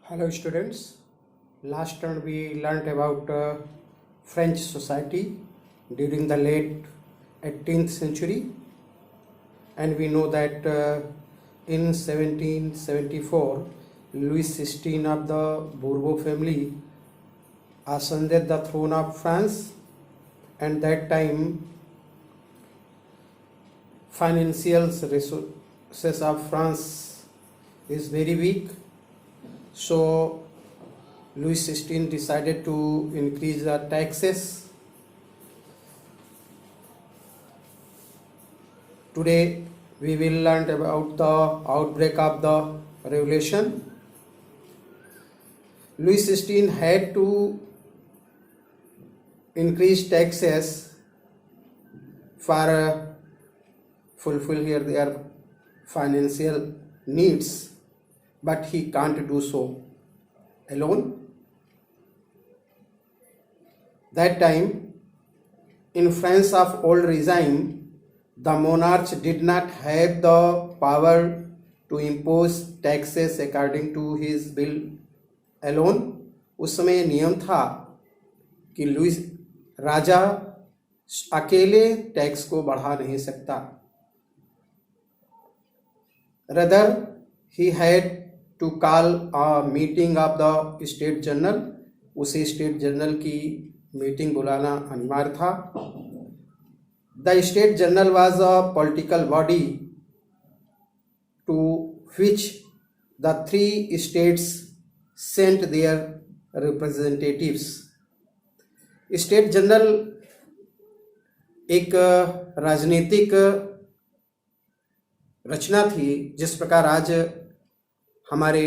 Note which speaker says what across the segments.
Speaker 1: Hello students, last turn we learnt about French society during the late 18th century, and we know that in 1774 Louis XVI of the Bourbon family ascended the throne of France, and that time financial resources of France is very weak. So Louis XVI decided to increase the taxes. Today we will learn about the outbreak of the revolution. Louis XVI had to increase taxes for fulfill their financial needs, but he can't do so alone. That time, in France of old regime, the monarch did not have the power to impose taxes according to his will alone. उस समय नियम था कि Louis राजा अकेले tax को बढ़ा नहीं सकता. Rather, he had to call a meeting of the state general. उसे स्टेट जनरल की मीटिंग बुलाना अनिवार्य था. The state general was a political body to which the three states sent their representatives. State general एक राजनीतिक रचना थी, जिस प्रकार आज हमारे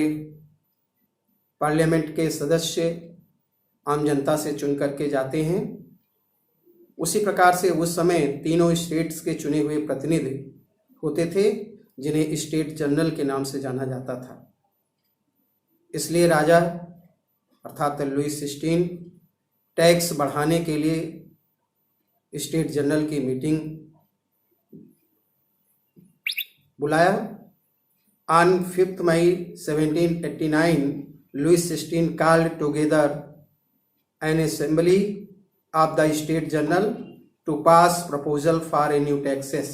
Speaker 1: पार्लियामेंट के सदस्य आम जनता से चुन करके जाते हैं, उसी प्रकार से उस समय तीनों स्टेट्स के चुने हुए प्रतिनिधि होते थे, जिन्हें स्टेट जनरल के नाम से जाना जाता था. इसलिए राजा अर्थात लुइस XVI टैक्स बढ़ाने के लिए स्टेट जनरल की मीटिंग बुलाया. On 5th May 1789, Louis XVI called together an assembly of the State General to pass proposal for a new taxes.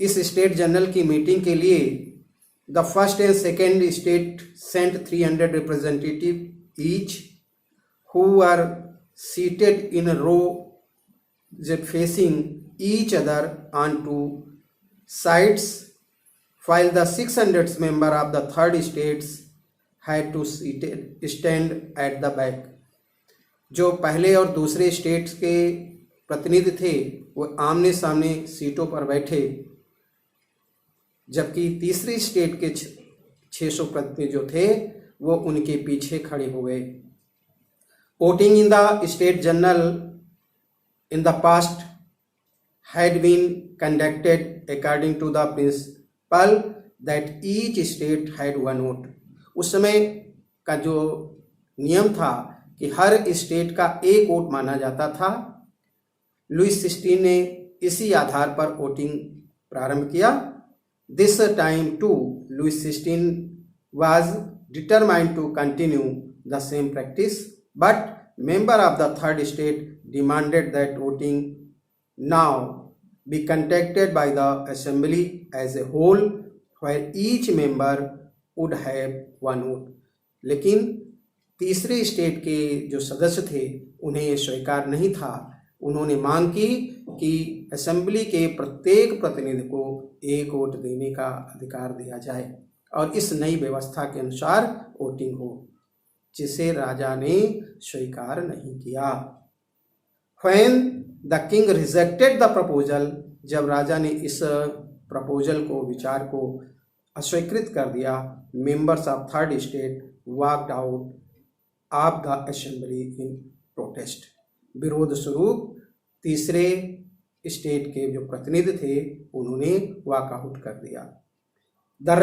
Speaker 1: इस स्टेट जनरल की मीटिंग के लिए the first and second state sent 300 representatives each, who were seated in a row facing each other on two sides, while the 600 member of the third states had to stand at the back. जो पहले और दूसरे states के प्रतिनिधि थे वो आमने सामने सीटों पर बैठे, जबकि तीसरी स्टेट के 600 प्रतिनिधि जो थे वो उनके पीछे खड़े हो गए. Voting in the state general in the past had been conducted according to the principle that each state had one vote. उस समय का जो नियम था कि हर स्टेट का एक वोट माना जाता था. लुइस XVI ने इसी आधार पर वोटिंग प्रारंभ किया. This time too, Louis XVI was determined to continue the same practice, but member of the third state demanded that voting now be conducted by the assembly as a whole, where each member would have one vote. लेकिन तीसरे state के जो सदस्य थे उन्हें यह स्वीकार नहीं था. उन्होंने मांग की कि असेंबली के प्रत्येक प्रतिनिधि को एक वोट देने का अधिकार दिया जाए और इस नई व्यवस्था के अनुसार वोटिंग हो, जिसे राजा ने स्वीकार नहीं किया. When the king rejected the proposal, जब राजा ने इस प्रपोजल को विचार को अस्वीकृत कर दिया, members of third state walked out of the assembly in protest. विरोध स्वरूप तीसरे स्टेट के जो प्रतिनिधि थे उन्होंने वॉकआउट कर दिया. The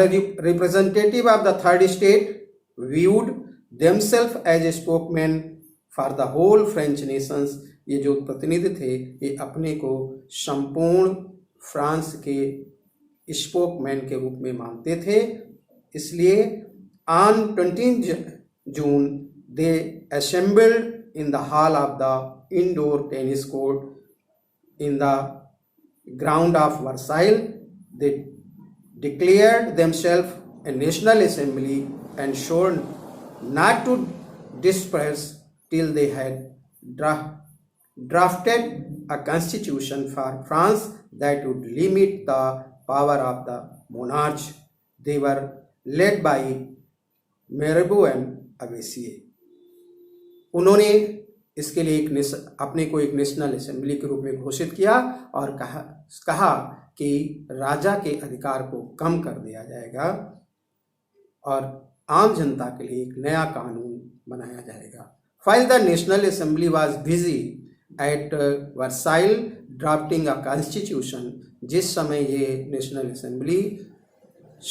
Speaker 1: representative of the third state viewed themselves as a spokesman for the whole French nations. ये जो प्रतिनिधि थे ये अपने को संपूर्ण फ्रांस के स्पोकमैन के रूप में मानते थे। इसलिए on 20 June they assembled in the hall of the indoor tennis court in the ground of Versailles. They declared themselves a national assembly and swore not to disperse till they had drafted a constitution for France that would limit the power of the monarch. They were led by Mirabeau and Abbessier. उन्होंने इसके लिए अपने को एक national assembly के रूप में घोषित किया और कहा कि राजा के अधिकार को कम कर दिया जाएगा और आम जनता के लिए एक नया कानून बनाया जाएगा। While the National Assembly was busy at Versailles drafting a constitution, जिस समय ये नेशनल असेंबली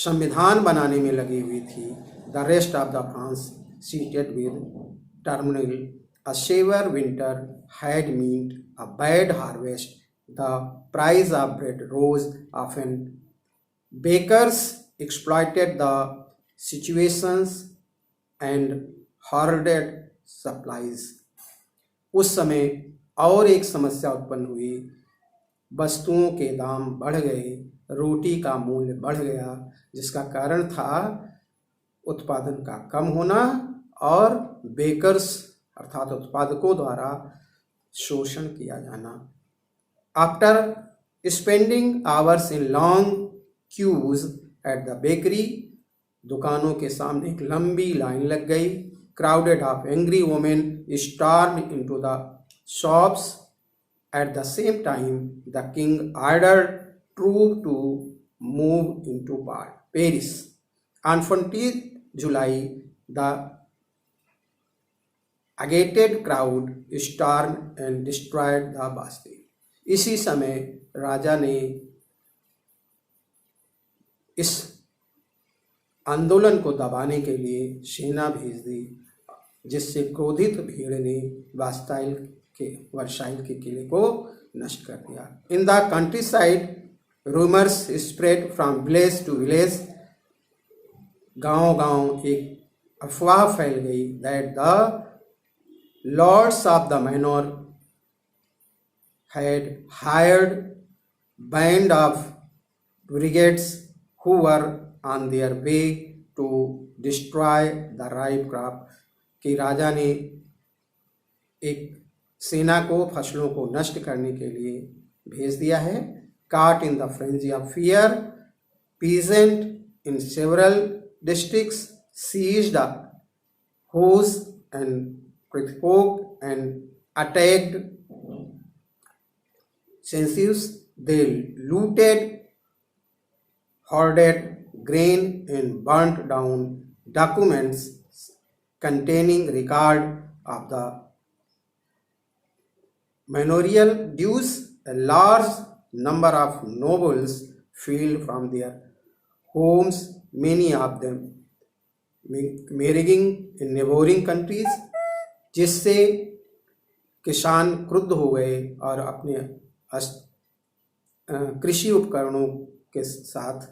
Speaker 1: संविधान बनाने में लगी हुई थी, the rest of the France seated with turmoil. A severe winter had meant a bad harvest. The price of bread rose often. Bakers exploited the situations and hoarded supplies. उस समय और एक समस्या उत्पन्न हुई, वस्तुओं के दाम बढ़ गए, रोटी का मूल्य बढ़ गया, जिसका कारण था उत्पादन का कम होना और बेकर्स अर्थात उत्पादकों द्वारा शोषण किया जाना। After spending hours in long queues at the bakery, दुकानों के सामने एक लंबी लाइन लग गई। Crowded of angry women stormed into the shops. At the same time the king ordered troop to move into Paris. On 20 July the agitated crowd stormed and destroyed the Bastille. इसी समय राजा ने इस आंदोलन को दबाने के लिए सेना भेज दी, जिससे क्रोधित भीड़ ने वर्साइल के किले को नष्ट कर दिया। In the countryside rumours spread from village to village. गांव-गांव एक अफवाह फैल गई that the lords of the manor had hired band of brigades who were on their way to destroy the ripe crop. कि राजा ने एक सेना को फसलों को नष्ट करने के लिए भेज दिया है। Caught in the frenzy of fear, peasants in several districts seized hoes and provoked and attacked census. They looted, hoarded grain and burnt down documents containing record of the manorial dues. A large number of nobles fled from their homes, many of them marrying in neighboring countries. जिससे किसान क्रुद्ध हो गए और अपने कृषि उपकरणों के साथ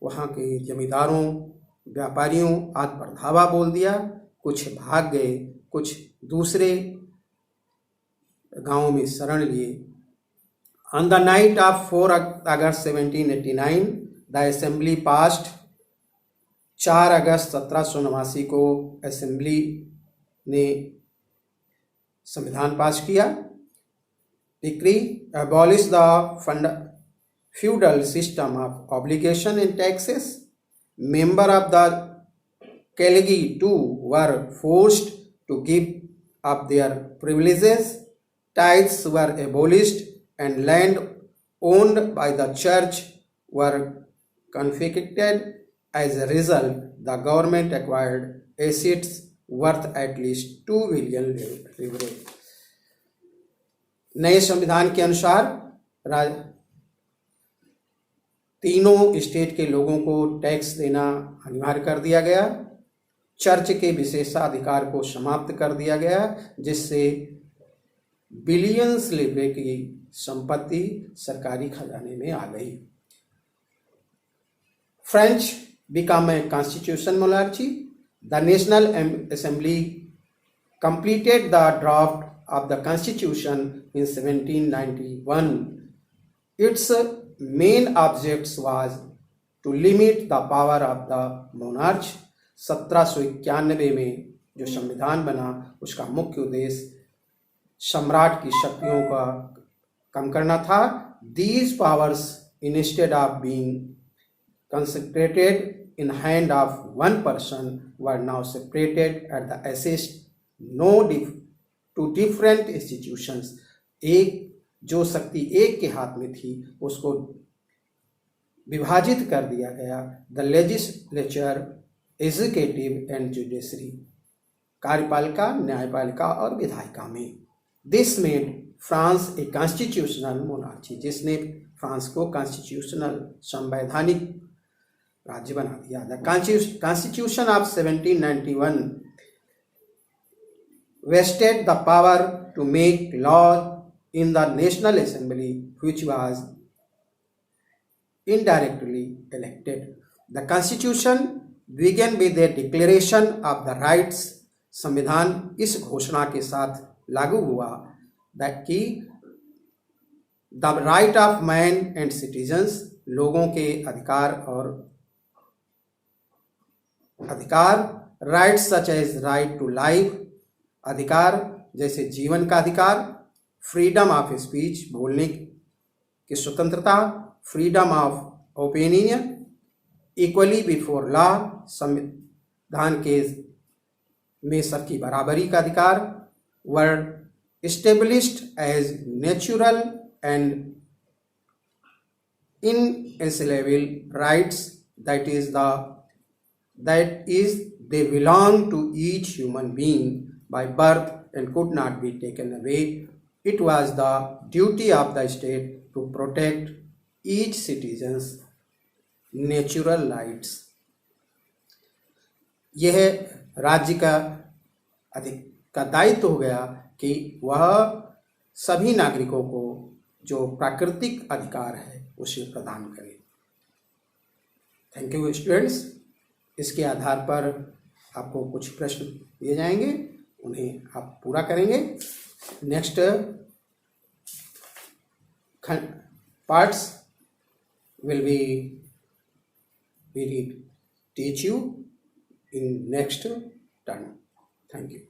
Speaker 1: वहाँ के जमींदारों, व्यापारियों आदि पर धावा बोल दिया। कुछ भाग गए, कुछ दूसरे गांवों में शरण लिए। On the night of 4 August 1789 the assembly passed. 4 अगस्त 1789 को असेंबली ने संविधान पास किया। Decree abolish the feudal system of obligation and taxes. Member of the colleague too were forced to give up their privileges. Tithes were abolished and land owned by the church were confiscated. As a result, the government acquired assets worth at least 2 billion livres. नए संविधान के अनुसार तीनों state के लोगों को tax देना अनिवार्य कर दिया गया। चर्च के विशेषाधिकार को समाप्त कर दिया गया, जिससे बिलियंस लिब्रे की संपत्ति सरकारी खजाने में आ गई। French became a constitutional monarchy. The National Assembly completed the draft of the Constitution in 1791. Its main objects was to limit the power of the monarch. 1791 में जो संविधान बना उसका मुख्य उद्देश्य सम्राट की शक्तियों का कम करना था. These powers, instead of being concentrated in hand of one person, were now separated at the assist to different institutions. एक जो शक्ति एक के हाथ में थी उसको विभाजित कर दिया गया. The legislature, executive and judiciary, कार्यपालिका, न्यायपालिका और विधायिका में. This made France a constitutional monarchy, जिसने फ्रांस को कॉन्स्टिट्यूशनल संवैधानिक राज्य बना दिया. The constitution of 1791 vested the power to make law in the National Assembly, which was indirectly elected. The Constitution began with a declaration of the rights. संविधान इस घोषणा के साथ लागू हुआ कि the right of man and citizens, लोगों के अधिकार और अधिकार, rights such as right to life, अधिकार जैसे जीवन का अधिकार, फ्रीडम ऑफ स्पीच, बोलने की स्वतंत्रता, freedom of opinion, equally before law, संविधान के में सबकी बराबरी का अधिकार, were established as natural and inalienable rights, that is they belong to each human being by birth and could not be taken away. It was the duty of the state to protect each citizen's natural rights. यह राज्य का दायित्व हो गया कि वह सभी नागरिकों को जो प्राकृतिक अधिकार है उसे प्रदान करे. Thank you students. इसके आधार पर आपको कुछ प्रश्न दिए जाएंगे, उन्हें आप पूरा करेंगे. Next parts will be teach you in next term. Thank you.